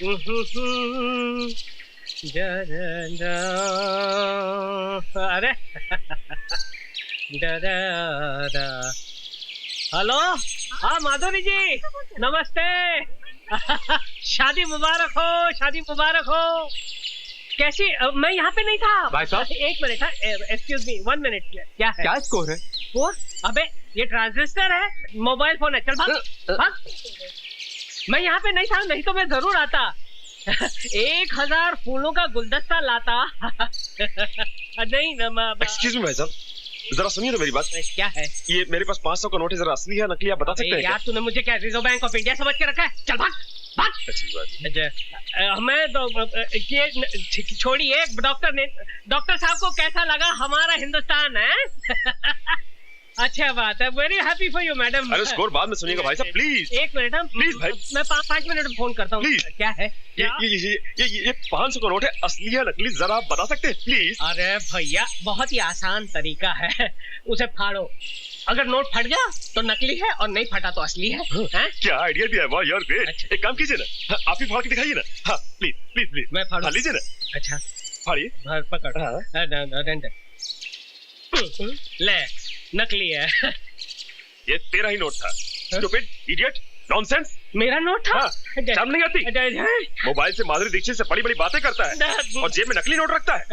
अरे हेलो, हाँ माधुरी जी नमस्ते। शादी मुबारक हो, शादी मुबारक हो। कैसी? मैं यहाँ पे नहीं था भाई साहब। एक मिनट, एक्सक्यूज मी, 1 मिनट। क्या है? क्या स्कोर है? वो अबे ये ट्रांजिस्टर है, मोबाइल फोन है। चल भाग भाग। मैं यहाँ पे नहीं था, नहीं तो मैं जरूर आता। 1000 फूलों का गुलदस्ता लाता। नहीं ना। एक्सक्यूज मी भाई साहब, जरा सुनिए तो मेरी बात। क्या है? ये मेरे पास 500 का नोट है, जरा असली है नकली आप बता सकते हैं यार तूने मुझे क्या रिजर्व बैंक ऑफ इंडिया समझ के रखा है? चल भाग भाग। अच्छी बात। मैं तो ये छोड़िए। डॉक्टर साहब को कैसा लगा हमारा हिंदुस्तान है? अच्छा बात है, very happy for you madam. अरे स्कोर बाद में सुनिएगा भाई साहब, प्लीज। एक मिनट, हम प्लीज भाई, मैं 5 मिनट में फोन करता हूँ। क्या है? ये 500 का नोट है, असली है नकली जरा आप बता सकते हैं प्लीज? अरे भैया बहुत ही आसान तरीका है, उसे फाड़ो। अगर नोट फट गया तो नकली है और नहीं फटा तो असली है। क्या आइडिया दिया है, वाह यार ग्रेट। अच्छा। एक काम कीजिए ना, आप ही फाड़ के दिखाइए ना। हाँ प्लीज प्लीज प्लीज। मैं फाड़ लीजिए ना। अच्छा फाड़िए। पकड़। ले, नकली है। ये तेरा ही नोट था। Stupid idiot nonsense. मेरा नोट था? शर्म नहीं आती? मोबाइल से माधुरी दीक्षित से बड़ी बड़ी बातें करता है और जेब में नकली नोट रखता है।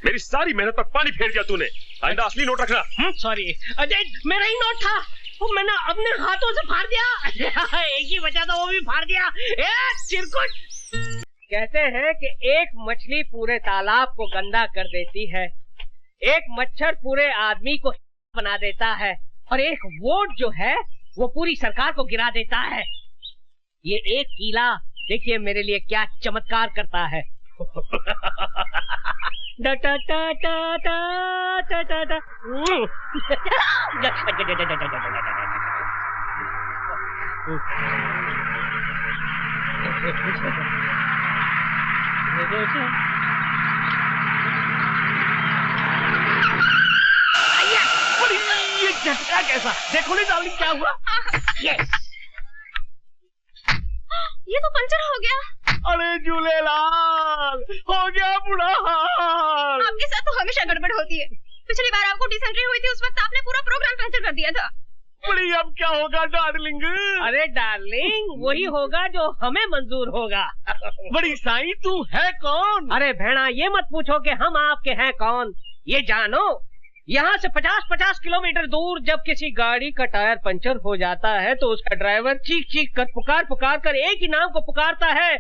मेरी सारी मेहनत पर पानी फेर दिया तूने। आइंदा असली नोट रखना। सॉरी अजय, मेरा ही नोट था, वो मैंने अपने हाथों से फाड़ दिया। एक ही बचा था, वो भी फाड़ दिया। चिरकुट। कहते हैं कि एक मछली पूरे तालाब को गंदा कर देती है, एक मच्छर पूरे आदमी को बना देता है, और एक वोट जो है वो पूरी सरकार को गिरा देता है। ये एक कीला देखिए मेरे लिए क्या चमत्कार करता है। डा टा टा टा टा टा टा टा। ये झटका कैसा? देखो नहीं डार्लिंग क्या हुआ? ये तो पंचर हो गया। अरे झूलेलाल, हो गया बुरा हाल। आपके साथ तो हमेशा गड़बड़ होती है। पिछली बार आपको डिसेंट्री हुई थी, उस वक्त आपने पूरा प्रोग्राम कैंसिल कर दिया था। बड़ी अब क्या होगा डार्लिंग? अरे डार्लिंग वही होगा जो हमें मंजूर होगा। बड़ी साईं तू है कौन? अरे भेड़ा ये मत पूछो कि हम आपके हैं कौन, ये जानो यहाँ से 50-50 किलोमीटर दूर जब किसी गाड़ी का टायर पंचर हो जाता है तो उसका ड्राइवर चीख चीख कर पुकार कर एक ही नाम को पुकारता है,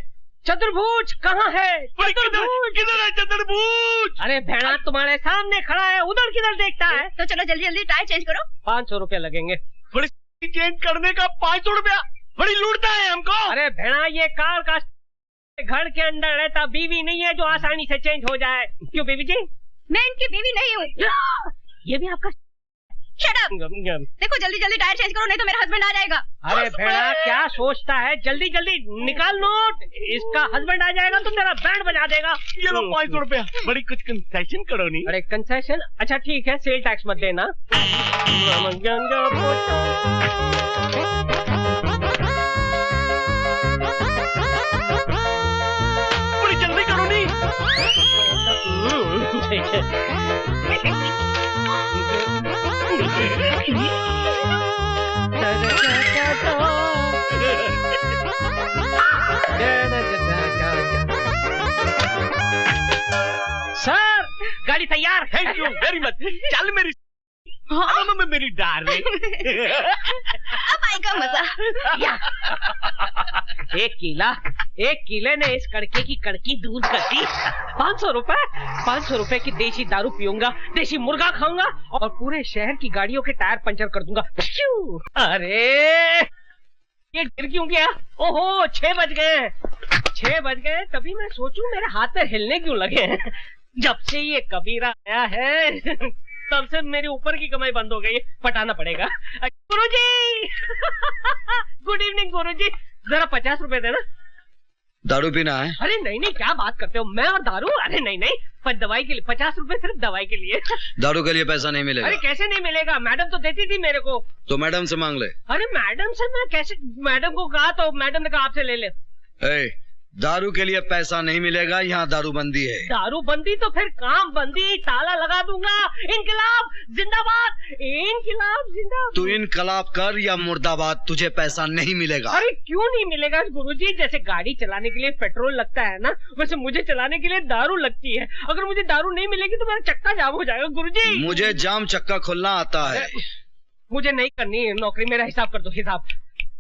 चतुर्भुज कहाँ है? किधर है चतुर्भुज? अरे भेड़ा तुम्हारे सामने खड़ा है, उधर किधर देखता है? तो चलो जल्दी जल्दी टायर चेंज करो। 500 रुपया लगेंगे। बड़ी चेंज करने का 500 रुपया? बड़ी लूटता है हमको। अरे भेड़ा ये कार का घर के अंदर रहता बीवी नहीं है जो आसानी से चेंज हो जाए। क्यों बीवी जी? मैं इनकी बीवी नहीं हूँ। ये भी आपका? Shut up. देखो जल्दी जल्दी टायर चेंज करो नहीं तो मेरा हस्बैंड आ जाएगा। अरे भेड़ा क्या सोचता है, जल्दी जल्दी निकाल नोट, इसका हस्बैंड आ जाएगा तो तेरा बैंड बजा देगा। ये लो 500 रुपया। बड़ी कुछ कंसेशन करो नहीं? अरे कंसेशन? अच्छा ठीक है, सेल टैक्स मत देना। बड़ी जल्दी करो नहीं। सर गाड़ी तैयार। Thank you very much. चल मेरी मेरी डार्लिंग। अब आएगा मजा। एक कीले ने इस कड़के की कड़की दूर कर दी। 500 रुपए की देसी दारू पीऊंगा, देसी मुर्गा खाऊंगा और पूरे शहर की गाड़ियों के टायर पंचर कर दूंगा। अरे ये गिर क्यों गया? ओहो 6 बज गए। तभी मैं सोचूं मेरे हाथ पैर हिलने क्यों लगे हैं। जब से ये कबीरा आया है तब से मेरी ऊपर की कमाई बंद हो गई, पटाना पड़ेगा। गुरुजी गुड इवनिंग गुरुजी, जरा 50 रुपए देना। दारू पीना है? अरे नहीं क्या बात करते हो, मैं और दारू? अरे नहीं पर दवाई के लिए 50 रुपए, सिर्फ दवाई के लिए। दारू के लिए पैसा नहीं मिलेगा। अरे कैसे नहीं मिलेगा? मैडम तो देती थी मेरे को। तो मैडम से मांग ले। अरे मैडम से मैं कैसे? मैडम को कहा तो मैडम ने कहा आपसे ले ले। दारू के लिए पैसा नहीं मिलेगा, यहाँ दारूबंदी है। दारू बंदी तो फिर काम बंदी, ताला लगा दूंगा। इनकलाब जिंदाबाद, इनकलाब जिंदाबाद। तू इनकलाब कर या मुर्दाबाद, तुझे पैसा नहीं मिलेगा। अरे क्यों नहीं मिलेगा गुरुजी? जैसे गाड़ी चलाने के लिए पेट्रोल लगता है ना, वैसे मुझे चलाने के लिए दारू लगती है। अगर मुझे दारू नहीं मिलेगी तो मेरा चक्का जाम हो जाएगा गुरुजी। मुझे जाम चक्का खोलना आता है। मुझे नहीं करनी है नौकरी, मेरा हिसाब कर दो। हिसाब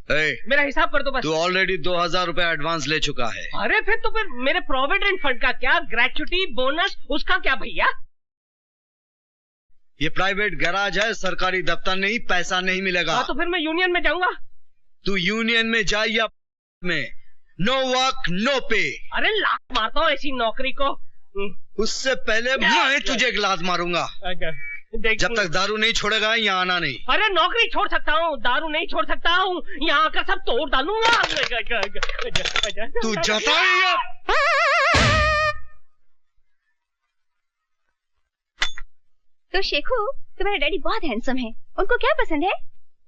मेरा हिसाब कर दो बस। तू ऑलरेडी 2000 रुपए एडवांस ले चुका है। अरे फिर तो फिर मेरे प्रोविडेंट फंड का क्या, ग्रेचुटी बोनस उसका क्या भैया? ये प्राइवेट गैराज है, सरकारी दफ्तर नहीं, पैसा नहीं मिलेगा। तो फिर मैं यूनियन में जाऊंगा। तू यूनियन में जा या में, नो वर्क नो पे। अरे लात मारता हूँ ऐसी नौकरी को। उससे पहले मैं तुझे एक लात मारूंगा। जब तक दारू नहीं छोड़ेगा यहाँ आना नहीं। अरे नौकरी छोड़ सकता हूँ, दारू नहीं छोड़ सकता हूँ। यहाँ आकर सब तोड़ डालूंगा। तू जाता है? तो शेखू, तुम्हारे डैडी बहुत हैंडसम है, उनको क्या पसंद है?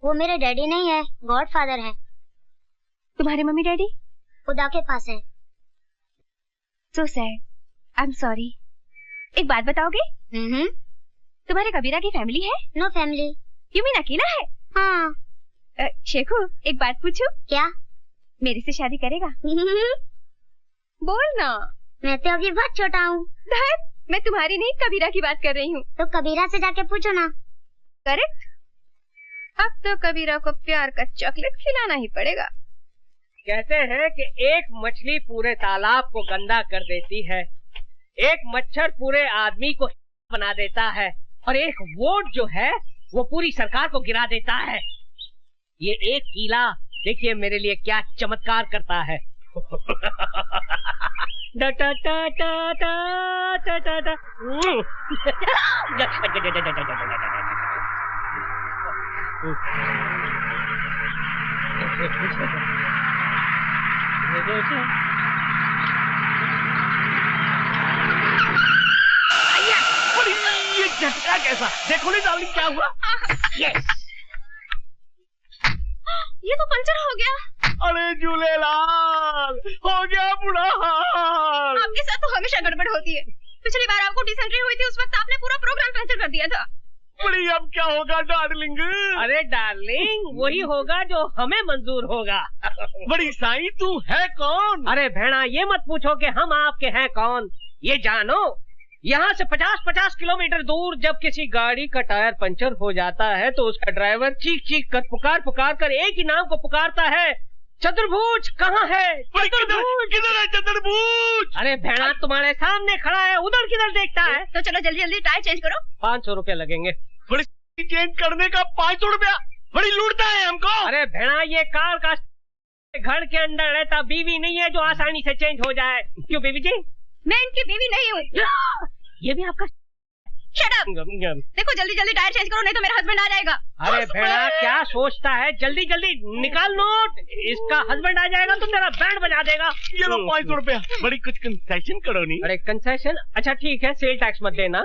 वो मेरे डैडी नहीं है, गॉडफादर है। तुम्हारे मम्मी डैडी खुदा के पास है। So sad, I am sorry. एक बात बताओगे? तुम्हारे कबीरा की फैमिली है? No family. यू मीन अकेला है? हाँ। शेखू, एक बात पूछूं? क्या? मेरे से शादी करेगा? बोल ना। मैं तो अभी बहुत छोटा हूँ। मैं तुम्हारी नहीं, कबीरा की बात कर रही हूँ। तो कबीरा से जाके पूछो ना। करेक्ट। अब तो कबीरा को प्यार का चॉकलेट खिलाना ही पड़ेगा। कहते हैं कि एक मछली पूरे तालाब को गंदा कर देती है, एक मच्छर पूरे आदमी को बना देता है, और एक वोट जो है वो पूरी सरकार को गिरा देता है। ये एक कीला देखिए मेरे लिए क्या चमत्कार करता है। डा टा टा टा टा टा टा। ये झटका कैसा? देखो नहीं डार्लिंग क्या हुआ? यस, ये तो पंचर हो गया। अरे झूलेलाल, हो गया बुरा हाल। आपके साथ तो हमेशा गड़बड़ होती है। पिछली बार आपको डिसेंट्री हुई थी, उस वक्त आपने पूरा प्रोग्राम कैंसिल कर दिया था। बड़ी अब क्या होगा डार्लिंग? अरे डार्लिंग वही होगा जो हमें मंजूर होगा। बड़ी साईं तू है कौन? अरे भेड़ा ये मत पूछो कि हम आपके हैं कौन, ये जानो यहाँ से 50-50 किलोमीटर दूर जब किसी गाड़ी का टायर पंचर हो जाता है तो उसका ड्राइवर चीख चीख कर पुकार कर एक ही नाम को पुकारता है, चतुर्भुज कहाँ है? चतुर्भुज किधर है? चतुर्भुज अरे भेड़ा तुम्हारे सामने खड़ा है, उधर किधर देखता है? तो चलो जल्दी जल्दी टायर चेंज करो। 500 रुपया लगेंगे। बड़ी चेंज करने का 500 रुपया? बड़ी लूटता है हमको। अरे भेड़ा ये कार का घर के अंदर रहता बीवी नहीं है जो आसानी से चेंज हो जाए। क्यों बीवी जी? मैं इनकी बीवी नहीं हूँ। ये भी आपका? Shut up. देखो जल्दी जल्दी टायर चेंज करो नहीं तो मेरा हस्बैंड आ जाएगा। अरे भेड़ा क्या सोचता है, जल्दी जल्दी निकाल नोट, इसका हस्बैंड आ जाएगा तो तेरा बैंड बजा देगा। ये लो 500 रुपया। बड़ी कुछ कंसेशन करो नहीं। अरे कंसेशन? अच्छा ठीक है, सेल टैक्स मत देना।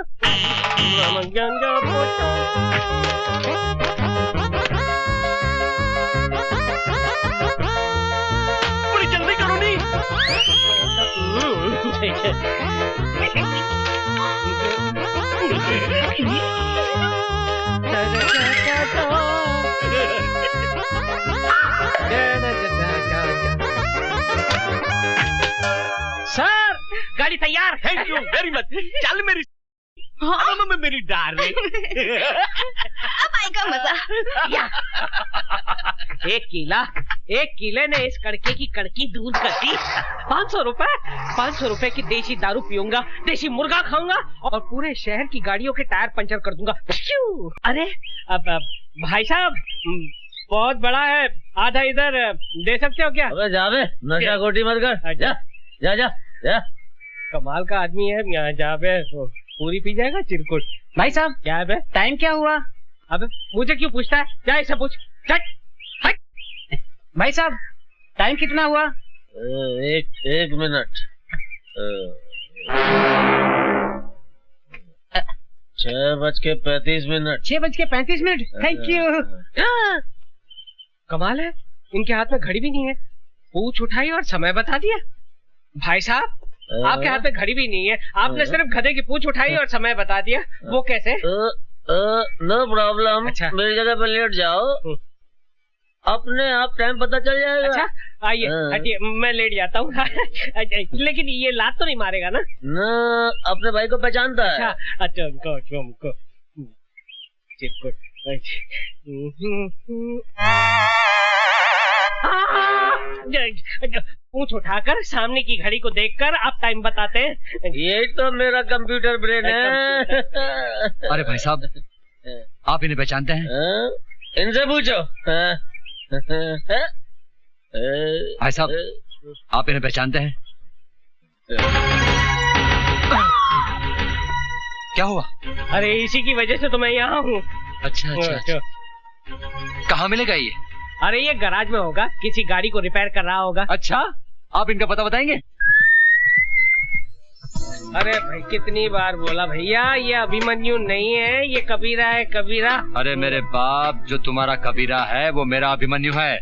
बड़ी जल्दी करो नहीं। सर गाड़ी तैयार। Thank you very much. चल मेरी मेरी डार्लिंग। अब आएगा मजा। एक किले ने इस कड़के की कड़की दूर कर दी। 500 रुपए की देसी दारू पीऊंगा, देसी मुर्गा खाऊंगा और पूरे शहर की गाड़ियों के टायर पंचर कर दूंगा। अरे अब भाई साहब बहुत बड़ा है, आधा इधर दे सकते हो क्या? अबे जावे, नशा खोटी मत कर। जा जा जा जा। कमाल का आदमी है, यहाँ जावे पूरी पी जाएगा चिरकुट। भाई साहब क्या है? टाइम क्या हुआ? अबे मुझे क्यों पूछता है? क्या इसे पूछ। भाई साहब टाइम कितना हुआ? एक मिनट। 6:35। 6:35। Thank you. कमाल है, इनके हाथ में घड़ी भी नहीं है, पूछ उठाई और समय बता दिया। भाई साहब आपके हाथ में घड़ी भी नहीं है, आपने सिर्फ गधे की पूंछ उठाई और समय बता दिया, वो कैसे? No problem. अच्छा। मेरी जगह पर लेट जाओ, अपने आप टाइम पता चल जाएगा। अच्छा आइए हटिए, मैं लेट जाता हूँ। लेकिन ये लात तो नहीं मारेगा ना? न, अपने भाई को पहचानता है। अच्छा उनको पूंछ उठाकर सामने की घड़ी को देखकर आप टाइम बताते हैं। ये तो मेरा कंप्यूटर ब्रेन है। अरे भाई साहब, आप इन्हें पहचानते हैं? इनसे पूछो। भाई साहब, आप इन्हें पहचानते हैं? क्या हुआ? अरे इसी की वजह से तो मैं यहाँ हूँ। अच्छा। कहाँ मिलेगा ये? अरे ये गैराज में होगा, किसी गाड़ी को रिपेयर कर रहा होगा। अच्छा, आप इनका पता बताएंगे? अरे भाई कितनी बार बोला भैया, ये अभिमन्यु नहीं है, ये कबीरा है, कबीरा। अरे मेरे बाप, जो तुम्हारा कबीरा है वो मेरा अभिमन्यु है।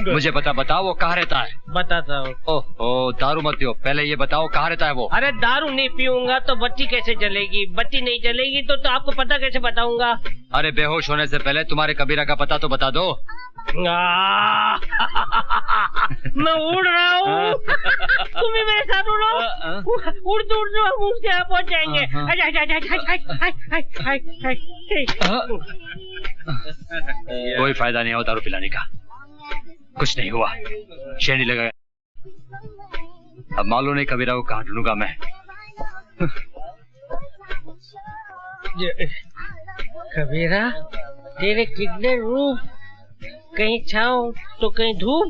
मुझे बताओ वो कहाँ रहता है? बताता हूँ। ओह, दारू मत पियो, पहले ये बताओ कहाँ रहता है वो? अरे दारू नहीं पीऊंगा तो बत्ती कैसे जलेगी? बत्ती नहीं जलेगी तो आपको पता कैसे बताऊंगा? अरे बेहोश होने से पहले तुम्हारे कबीरा का पता तो बता दो। मैं उड़ रहा हूँ, तुम भी मेरे साथ उड़ो। उड़ते उड़ते हम उसके यहाँ पहुँच जाएंगे। कोई फायदा नहीं हो दारू पिलाने का, कुछ नहीं हुआ, शेरनी लगा। अब मालूम नहीं कबीरा को कहाँ ढूंढूंगा मैं। कबीरा, तेरे कितने रूप, कहीं छाँव तो कहीं धूप।